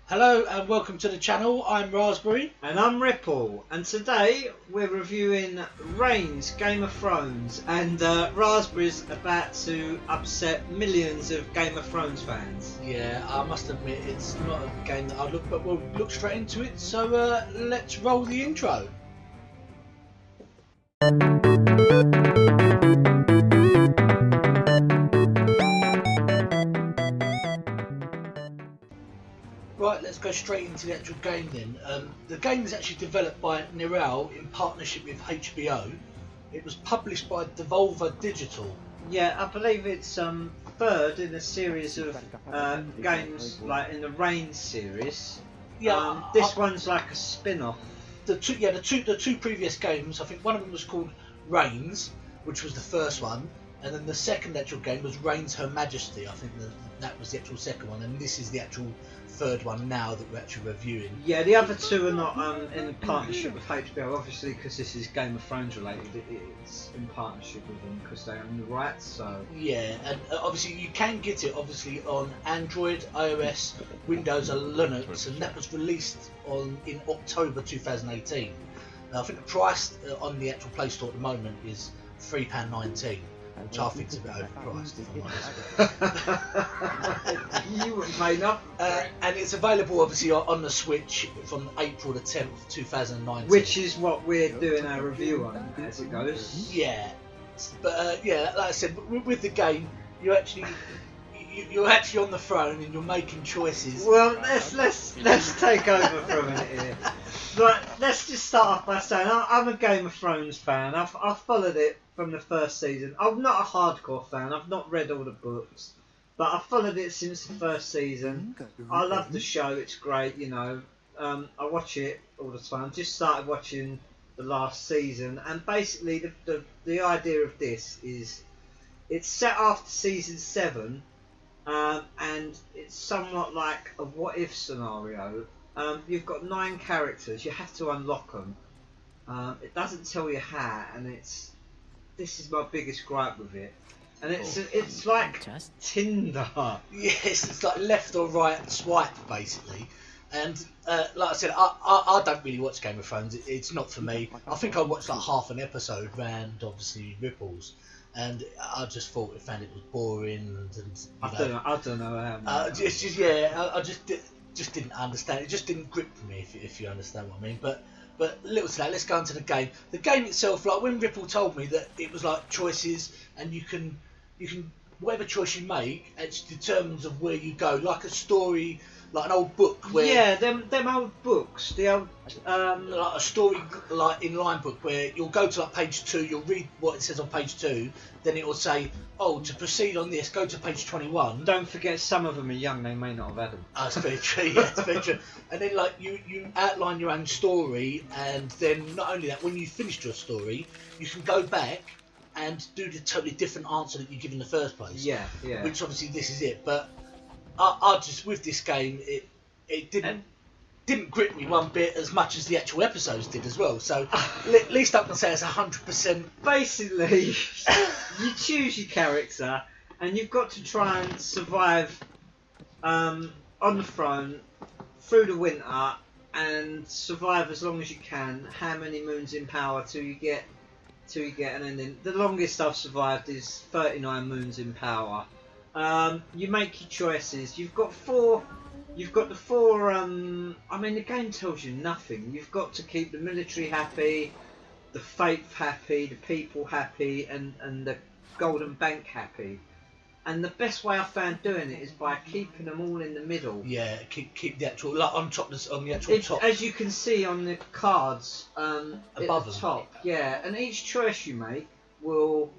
Hello and welcome to the channel. I'm Raspberry. And I'm Ripple, and today we're reviewing Reigns Game of Thrones, and Raspberry's about to upset millions of Game of Thrones fans. Yeah, I must admit it's not a game that I look, but we'll look straight into it. So let's roll the intro. Right, let's go straight into the actual game then. The game is actually developed by Nirel in partnership with HBO. It was published by Devolver Digital. Yeah, I believe it's third in a series of games, like in the Reigns series. Yeah, this one's like a spin-off. The two previous games, I think one of them was called Reigns, which was the first one, and then the second actual game was Reigns Her Majesty. I think that was the actual second one, and this is the actual third one now that we're actually reviewing. Yeah, the other two are not in partnership with HBO, obviously, because this is Game of Thrones related. It's in partnership with them because they own the rights. So yeah, and obviously you can get it obviously on Android, iOS, Windows, and Linux, and that was released in October 2018. I think the price on the actual Play Store at the moment is £3.19. Which I think is a bit overpriced, if I'm honest. You wouldn't pay enough. And it's available obviously on the Switch from April the 10th, 2019. Which is what we're doing our review on as it goes. Yeah, but yeah, like I said, with the game, you're actually on the throne and you're making choices. Well, let's take over for a minute here. Right, let's just start off by saying I'm a Game of Thrones fan. I've followed it from the first season. I'm not a hardcore fan. I've not read all the books, but I've followed it since the first season. I love the show. It's great, you know. I watch it all the time. Just started watching the last season, and basically the idea of this is it's set after season 7, and it's somewhat like a what if scenario. You've got 9 characters. You have to unlock them. It doesn't tell you how, and this is my biggest gripe with it. And it's like Tinder. Yes, it's like left or right swipe basically. And like I said, I don't really watch Game of Thrones. It's not for me. I think I watched like half an episode, and obviously Ripples, and I just found it was boring. And I don't know how. I just didn't understand. It just didn't grip me, if you understand what I mean. But little to that, let's go into the game. The game itself, like when Ripple told me that it was like choices, and you can whatever choice you make, it determines of where you go, like a story, like an old book. Where them old books, the old like a story, like inline book, where you'll go to like page 2, you'll read what it says on page 2, then it will say, oh, to proceed on this, go to page 21. Don't forget, some of them are young; they may not have had them. That's very true. Yeah, that's very true. And then like you outline your own story, and then not only that, when you've finished your story, you can go back and do the totally different answer that you give in the first place. Yeah, yeah. Which obviously this is it, but I just, with this game, it didn't grip me one bit as much as the actual episodes did as well. So at least I can say it's 100%. Basically, you choose your character, and you've got to try and survive on the throne through the winter, and survive as long as you can. How many moons in power till you get an ending? The longest I've survived is 39 moons in power. You make your choices. You've got the 4. I mean, the game tells you nothing. You've got to keep the military happy, the faith happy, the people happy, and the Golden Bank happy. And the best way I found doing it is by keeping them all in the middle. Yeah, keep the actual, like on the actual top. As you can see on the cards Above at the them. top. Yeah, and each choice you make will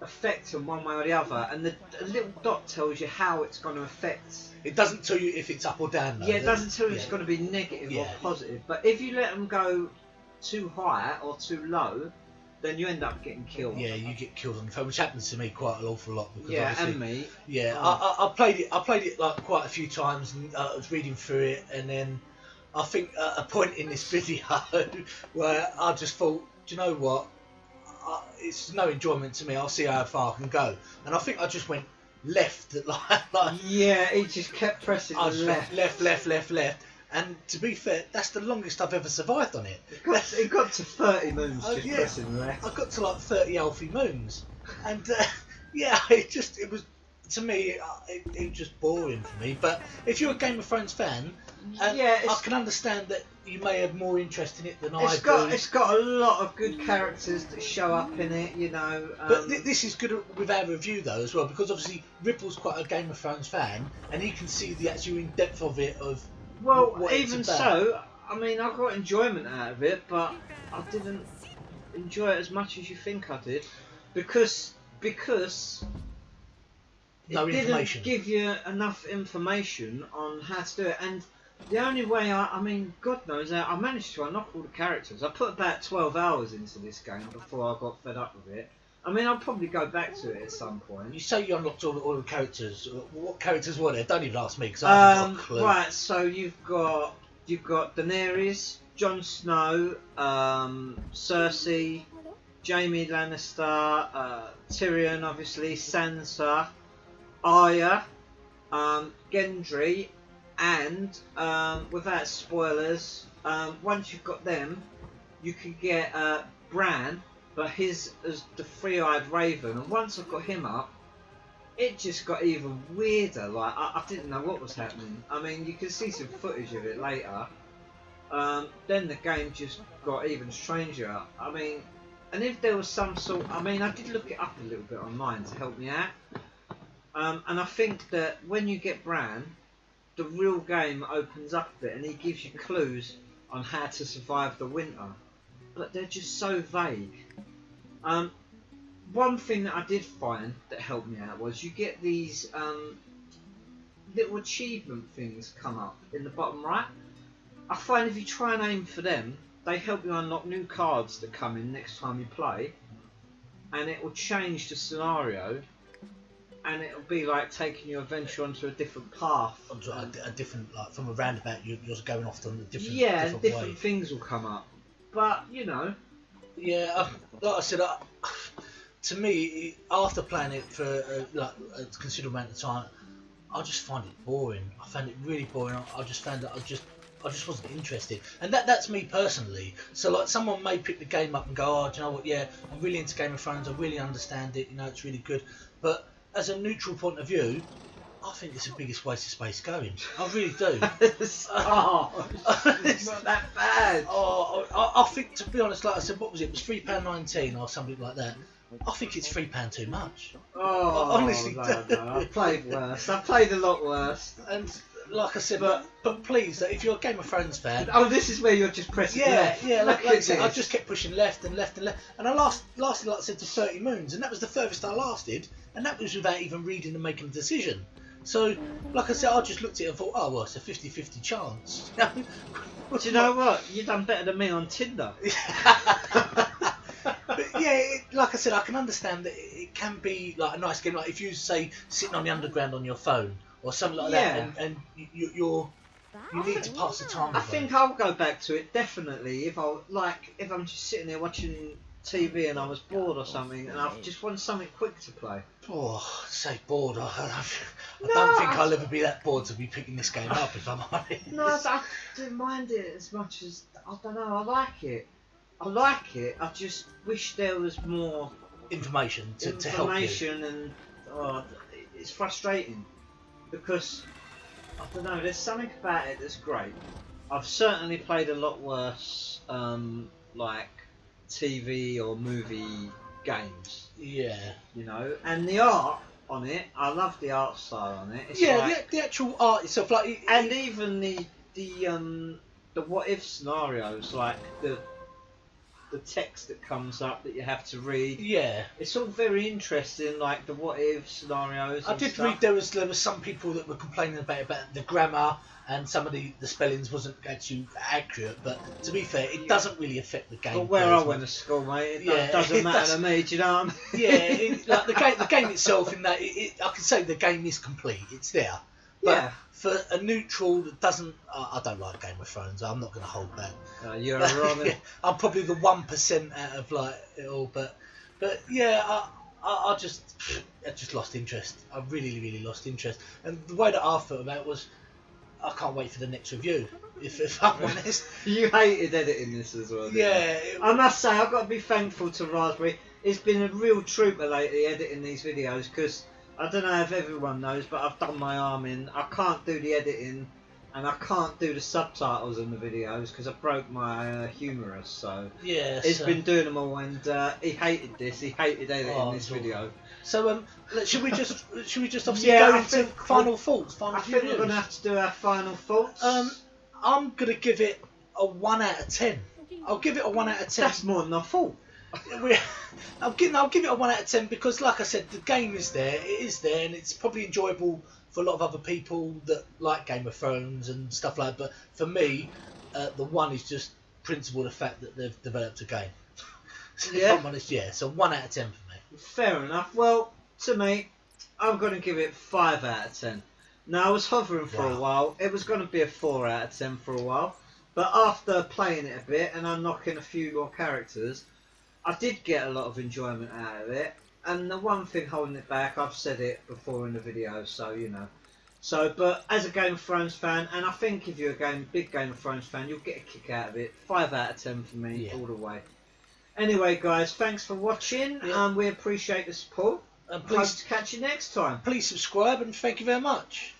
affect them one way or the other, and the little dot tells you how it's going to affect. It doesn't tell you if it's up or down though. Yeah, it doesn't tell you it's going to be negative or Yeah. positive. But if you let them go too high or too low, then you end up getting killed. Yeah, you get killed on the phone, which happens to me quite an awful lot. Because Yeah, obviously, and me. Yeah, Oh. I played it like quite a few times, and I was reading through it, and then I think at a point in this video where I just thought, do you know what? It's no enjoyment to me. I'll see how far I can go, and I think I just went left, like Yeah, he just kept pressing I was left. left. And to be fair, that's the longest I've ever survived on it. It got to 30 moons just Yeah. pressing left. I got to like 30 Alfie moons, and yeah, it was to me it was just boring for me. But if you're a Game of Thrones fan, Yeah, I can understand that you may have more interest in it than I It's got a lot of good characters that show up in it, you know. But this is good with our review though as well, because obviously Ripple's quite a Game of Thrones fan, and he can see the actual in depth of it. Well, what it's even about. so, I mean, I got enjoyment out of it, but I didn't enjoy it as much as you think I did, because No it didn't information. give you enough information on how to do it. And the only way I mean, God knows, I managed to unlock all the characters. I put about 12 hours into this game before I got fed up with it. I mean, I'll probably go back to it at some point. You say you unlocked all the characters. What characters were there? Don't even ask me, because I haven't got a clue. Right, so you've got Daenerys, Jon Snow, Cersei, Jaime Lannister, Tyrion, obviously, Sansa, Arya, Gendry, and without spoilers, once you've got them, you can get Bran, but his as the three-eyed raven, and once I've got him up, it just got even weirder. Like I didn't know what was happening. I mean, you can see some footage of it later. Then the game just got even stranger. I mean, and if there was some sort, I mean, I did look it up a little bit online to help me out. And I think that when you get Bran, the real game opens up a bit, and he gives you clues on how to survive the winter. But they're just so vague. One thing that I did find that helped me out was you get these little achievement things come up in the bottom right. I find if you try and aim for them, they help you unlock new cards that come in next time you play, and it will change the scenario, and it'll be like taking your adventure onto a different path. Onto a different, like from a roundabout, you're going off on a different. Yeah, different way. things will come up. But you know. Yeah, like I said, to me, after playing it for a considerable amount of time, I just find it boring. I found it really boring. I just found that I just wasn't interested, and that's me personally. So like, someone may pick the game up and go, oh, do you know what? Yeah, I'm really into Game of Thrones. I really understand it. You know, it's really good. But as a neutral point of view, I think it's the biggest waste of space going. I really do. It's not that bad. I think, to be honest, like I said, what was it? It was £3.19 or something like that. I think it's £3 too much. Oh, I honestly no, do. I've played worse. I've played a lot worse. And like I said, but please, if you're a Game of Thrones fan, Oh, this is where you're just pressing left. yeah, Look like I at said, I this. just kept pushing left and left and left, and I lasted, like I said, to 30 moons, and that was the furthest I lasted, and that was without even reading and making a decision. So, like I said, I just looked at it and thought, oh well, it's a 50-50 chance. Do you know what? You've done better than me on Tinder. But yeah, like I said, I can understand that it can be like a nice game. Like if you say sitting on the underground on your phone or something like that, and you need to pass the time. I think I'll go back to it definitely if I'm just sitting there watching TV and I was bored or something, and I just want something quick to play. Oh, say bored. I don't think I'll ever be that bored to be picking this game up, if I'm honest. No, I don't mind it as much as, I don't know, I like it. I just wish there was more information to help you. information, and it's frustrating because I don't know. There's something about it that's great. I've certainly played a lot worse, like TV or movie games. Yeah. You know, and the art on it, I love the art style on it. It's Yeah, like, the actual art itself, like, and even the what if scenarios, like the text that comes up that you have to read. yeah. It's all very interesting, like the what if scenarios. I and did stuff. read there was some people that were complaining about the grammar and some of the spellings wasn't actually accurate, but to be fair, it doesn't really affect the game. But where I went to school, mate, it doesn't it matter to me. Do you know what I mean? Yeah, like the game itself, in that I can say the game is complete. It's there. But Yeah. for a neutral that doesn't, I don't like Game of Thrones. I'm not going to hold back. You're wrong. I'm probably the 1% out of like it all, but yeah, I just lost interest. I really lost interest. And the way that I felt about it was, I can't wait for the next review. If I'm honest. You hated editing this as well. Yeah. I must say, I've got to be thankful to Raspberry. It's been a real trooper lately editing these videos, because I don't know if everyone knows, but I've done my arm in. I can't do the editing, and I can't do the subtitles on the videos because I broke my humerus. So yeah, he's been doing them all, and he hated this. He hated editing this video. So should we just obviously go into final thoughts? I think we're gonna have to do our final thoughts. I'm gonna give it a 1 out of 10. I'll give it a 1 out of 10. That's more than I thought. I'll give it a 1 out of 10 because, like I said, the game is there. It is there, and it's probably enjoyable for a lot of other people that like Game of Thrones and stuff like that. But for me, the 1 is just principle the fact that they've developed a game. Yeah. If I'm honest, yeah. So 1 out of 10 for me. Fair enough. Well, to me, I'm going to give it 5 out of 10. Now, I was hovering for a while. It was going to be a 4 out of 10 for a while. But after playing it a bit and unlocking a few more characters, I did get a lot of enjoyment out of it. And the one thing holding it back, I've said it before in the video, so you know. So, but as a Game of Thrones fan, and I think if you're a big Game of Thrones fan, you'll get a kick out of it. 5 out of 10 for me, all the way. Anyway, guys, thanks for watching. We appreciate the support. And Hope to catch you next time. Please subscribe, and thank you very much.